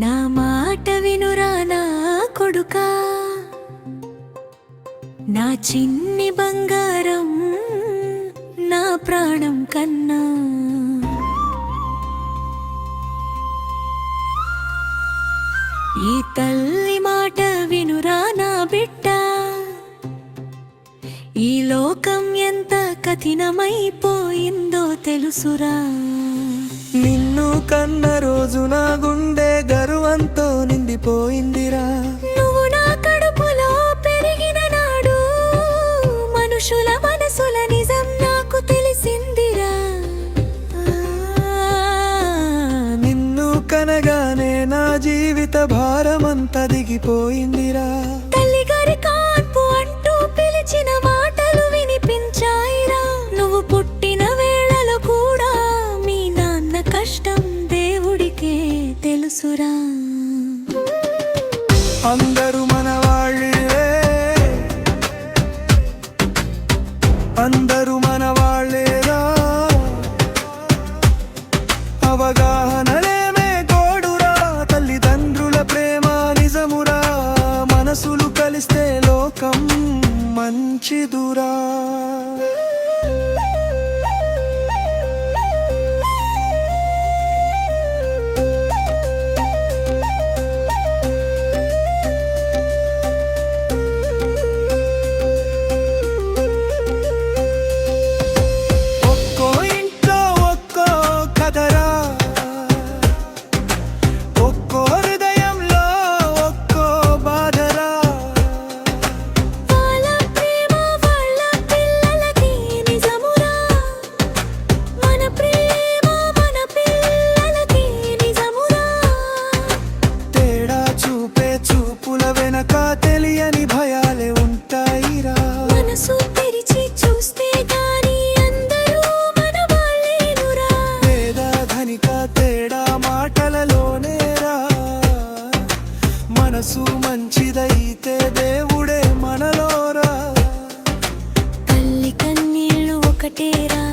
నా మాట వినురా నా కొడుకా, నా చిన్ని బంగారం, నా ప్రాణం కన్నా. ఈ తల్లి మాట వినురా నా బిడ్డ, ఈ లోకం ఎంత కఠినమైపోయిందో తెలుసురా. నిన్ను కన్న రోజు నా గుండె గర్వంతో నిండిపోయిందిరా. నువ్వు నా కడుపులో పెరిగిన నాడు మనుషుల మనసుల నిజం నాకు తెలిసిందిరా. నిన్ను కనగానే నా జీవిత భారమంతా దిగిపోయిందిరా. తల్లిగారి కాన్పు అంటూ పిలిచిన మాటలు వినిపించాయిరా. నువ్వు పుట్టిన వేళలో కూడా మీ నాన్న కష్టం దేవుడికే తెలుసురా. అందరూ మన వాళ్ళే, అందరూ మన వాళ్ళేరా. అవగాహనలేమే తోడురా, తల్లిదండ్రుల ప్రేమ నిజమురా. మనసులు కలిస్తే లోకం మంచిదురా. తెలియని భయాలే ఉంటాయిరా. మనసు తెరిచి చూస్తే గాని అందరూ మన వాళ్ళేనురా. పేద ధనిక తేడా మాటలలోనేరా. మనసు మంచిదైతే దేవుడే మనలోరా. తల్లి కన్నీళ్ళు ఒకటేరా,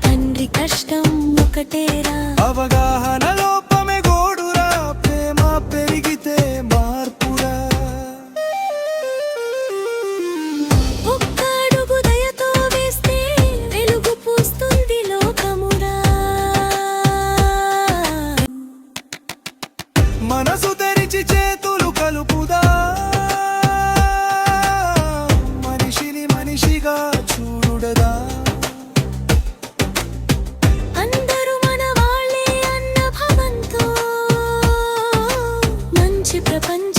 తండ్రి కష్టం ఒకటేరా. అవగాహన లోపమే గోడురా, ప్రేమ పెరిగితే మార్పురా. ఒక్క అడుగు దయతో వేస్తే వెలుగు పూస్తుంది లోకమురా. మనసు తెరిచి చేతులు కలుపుదా, మనిషిని మనిషిగా చూడదా. అందరూ మన వాళ్ళే అన్న భావంతో మంచి ప్రపంచం